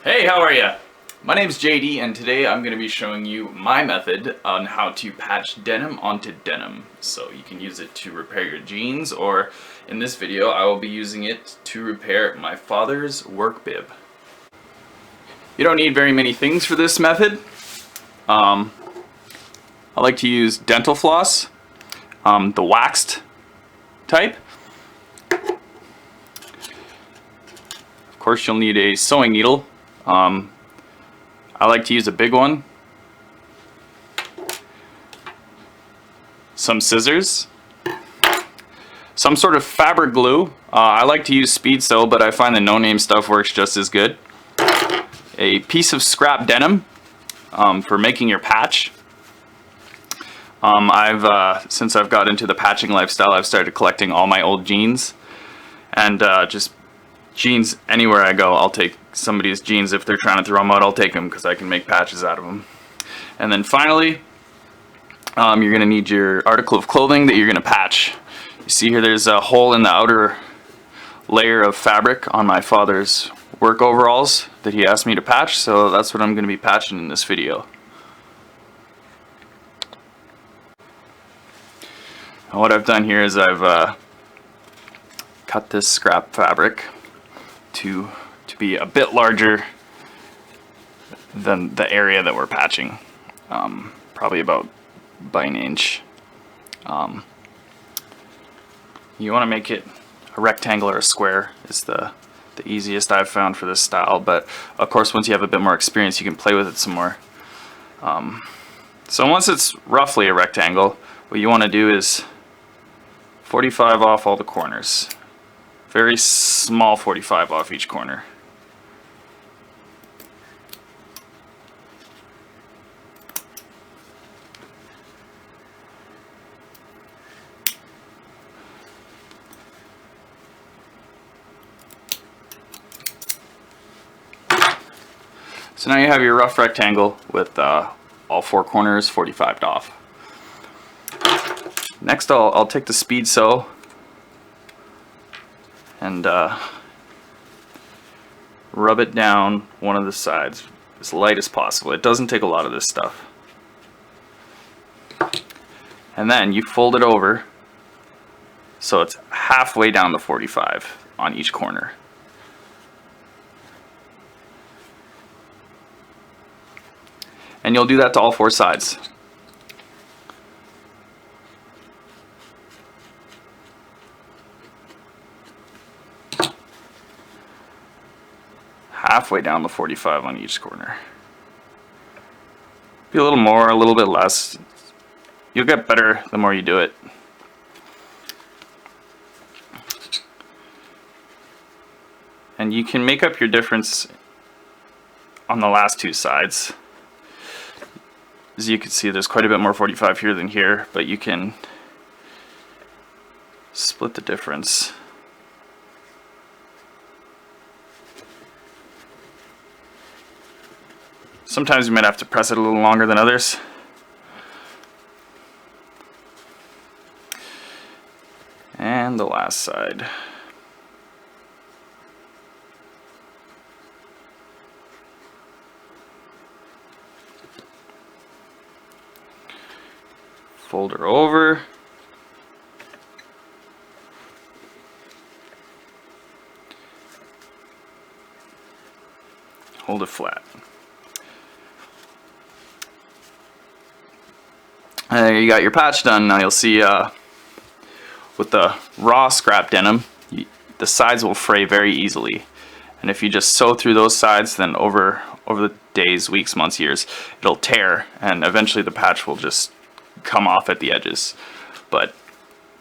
Hey, how are you? My name's JD and today I'm going to be showing you my method on how to patch denim onto denim. So you can use it to repair your jeans, or in this video I will be using it to repair my father's work bib. You don't need very many things for this method. I like to use dental floss, the waxed type. Of course you'll need a sewing needle. I like to use a big one, some scissors, some sort of fabric glue. I like to use speed sew, but I find the no-name stuff works just as good. A piece of scrap denim for making your patch. Since I've got into the patching lifestyle, I've started collecting all my old jeans, and just jeans anywhere I go. I'll take somebody's jeans. If they're trying to throw them out, I'll take them because I can make patches out of them. And then finally, you're going to need your article of clothing that you're going to patch. You see here there's a hole in the outer layer of fabric on my father's work overalls that he asked me to patch, so that's what I'm going to be patching in this video. And what I've done here is I've cut this scrap fabric to be a bit larger than the area that we're patching, probably about by an inch. You want to make it a rectangle or a square is the easiest I've found for this style, but of course once you have a bit more experience you can play with it some more. So once it's roughly a rectangle, what you want to do is 45 off all the corners. Very small 45 off each corner. So now you have your rough rectangle with all four corners 45 off. Next I'll take the speed sew and rub it down one of the sides as light as possible. It doesn't take a lot of this stuff. And then you fold it over so it's halfway down the 45 on each corner. And you'll do that to all four sides. Halfway down the 45 on each corner. Be a little more, a little bit less. You'll get better the more you do it. And you can make up your difference on the last two sides. As you can see, there's quite a bit more 45 here than here, but you can split the difference. Sometimes you might have to press it a little longer than others. And the last side. Fold her over. Hold it flat. And you got your patch done. Now you'll see with the raw scrap denim, the sides will fray very easily. And if you just sew through those sides, then over the days, weeks, months, years, it'll tear, and eventually the patch will just come off at the edges. But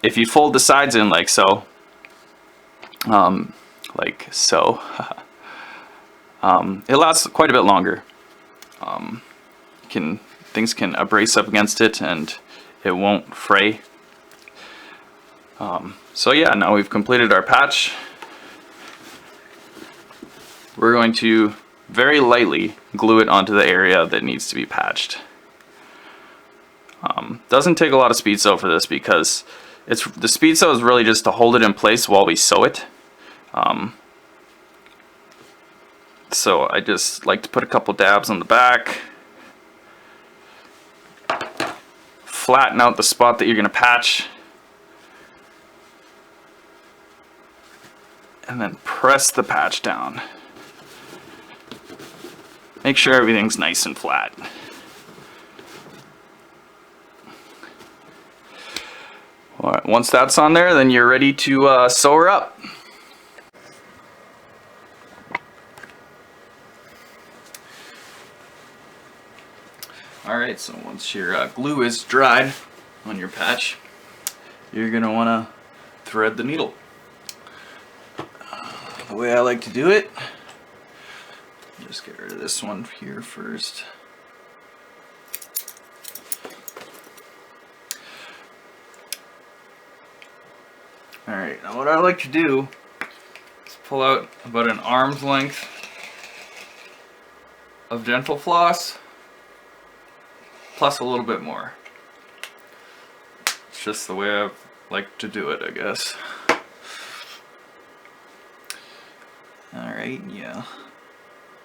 if you fold the sides in like so, it lasts quite a bit longer. Things can abrase up against it and it won't fray. So yeah, now we've completed our patch. We're going to very lightly glue it onto the area that needs to be patched. Doesn't take a lot of speed sew for this because the speed sew is really just to hold it in place while we sew it. So I just like to put a couple dabs on the back. Flatten out the spot that you're going to patch. And then press the patch down. Make sure everything's nice and flat. All right, once that's on there, then you're ready to sew her up. Alright, so once your glue is dried on your patch, you're going to want to thread the needle. The way I like to do it, just get rid of this one here first. Alright, now what I like to do is pull out about an arm's length of dental floss, plus a little bit more. It's just the way I like to do it, I guess. Alright, yeah.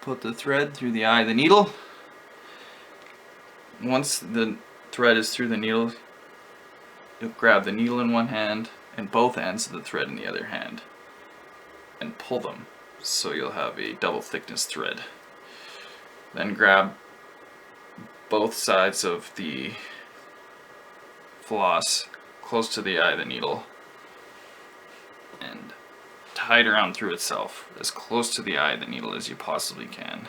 Put the thread through the eye of the needle. Once the thread is through the needle, you'll grab the needle in one hand and both ends of the thread in the other hand and pull them so you'll have a double thickness thread. Then grab both sides of the floss close to the eye of the needle and tie it around through itself as close to the eye of the needle as you possibly can.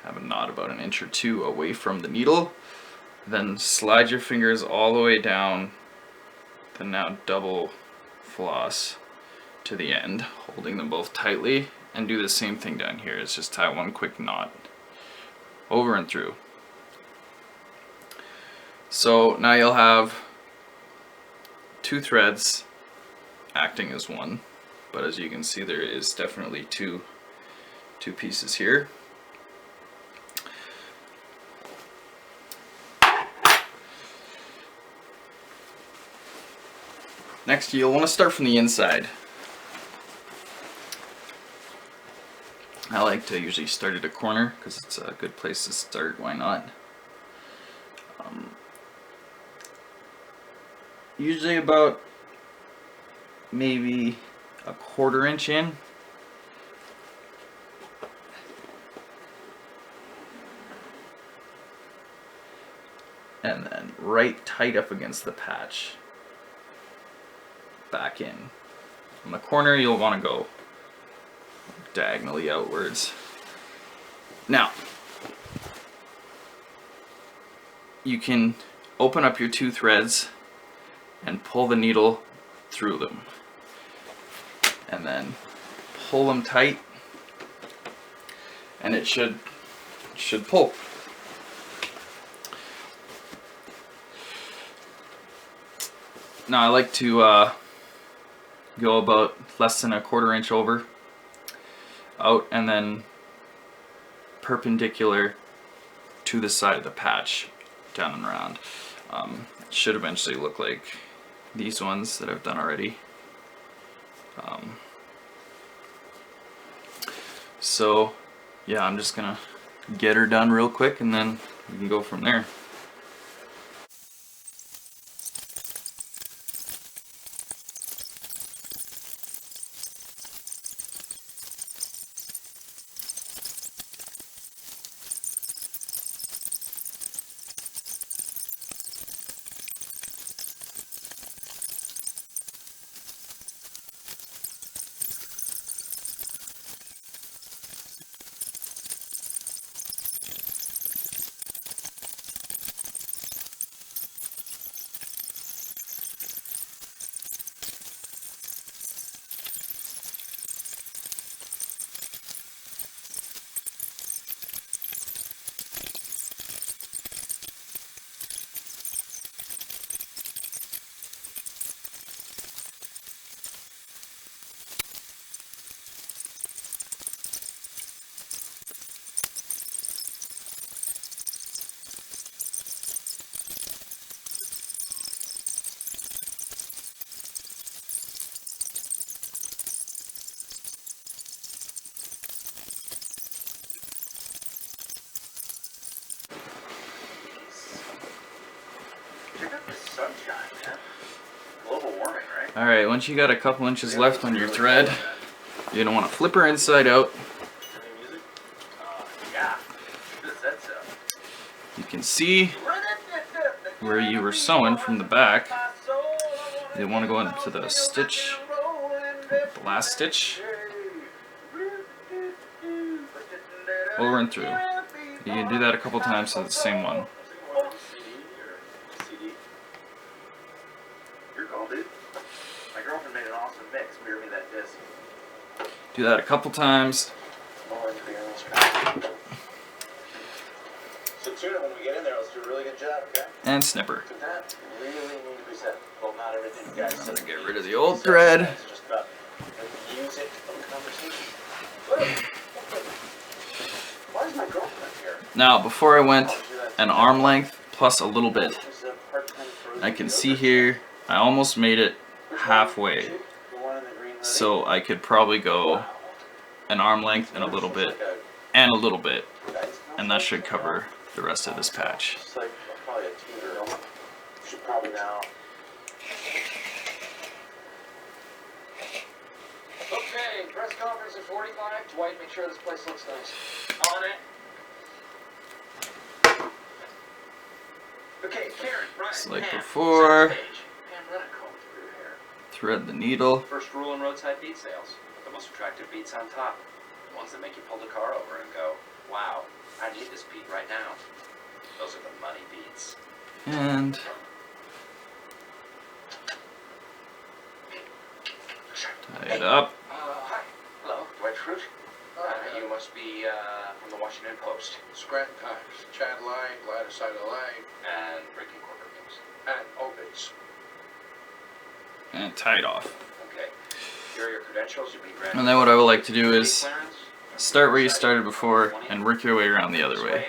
Have a knot about an inch or two away from the needle. Then slide your fingers all the way down the now double floss to the end, holding them both tightly, and do the same thing down here. It's just tie one quick knot over and through. So now you'll have two threads acting as one, but as you can see there is definitely two pieces here. Next, you'll want to start from the inside. I like to usually start at a corner because it's a good place to start. Why not? Usually about maybe a 1/4 inch in. And then right tight up against the patch. Back in. On the corner you'll want to go diagonally outwards. Now, you can open up your two threads and pull the needle through them. And then pull them tight and it should pull. Now I like to go about less than a 1/4 inch over out and then perpendicular to the side of the patch down and around. It should eventually look like these ones that I've done already. So yeah, I'm just gonna get her done real quick and then we can go from there. Alright, once you got a couple inches left on your thread, you're going to want to flip her inside out. You can see where you were sewing from the back. You want to go into the stitch, the last stitch, over and through. You can do that a couple times to the same one. Do that a couple times. So tune it when we get in there. Let's do a really good job, okay? And snipper. That really need to be said. Well, not everything you guys I'm gonna get rid of the old thread. It's just about the music of the conversation. Why is my girlfriend here? Now, before I went an arm length plus a little bit, I can see here I almost made it halfway. So I could probably go an arm length and a little bit, and a little bit, and that should cover the rest of this patch. It's like probably a tutor. Should probably now. Okay, press conference at 45. Dwight, make sure this place looks nice. On it. Okay, Karen, Brian, Just like Pam, before. Pam, run a comb through your hair. Thread the needle. First rule in roadside bead sales: the most attractive beads on top, the ones that make you pull the car over and go, "Wow, I need this bead right now." Those are the money beads. And tie it up. Hi. Hello, Dwight Fruit. You must be from the Washington Post. Scranton Times, Chad Line, Gladys Side of the Line, And breaking corporate news. and Obits. And tie it off. Okay. Here are your credentials. You'll be granted. And then what I would like to do is clearance. start where you started before and work your way around the other way.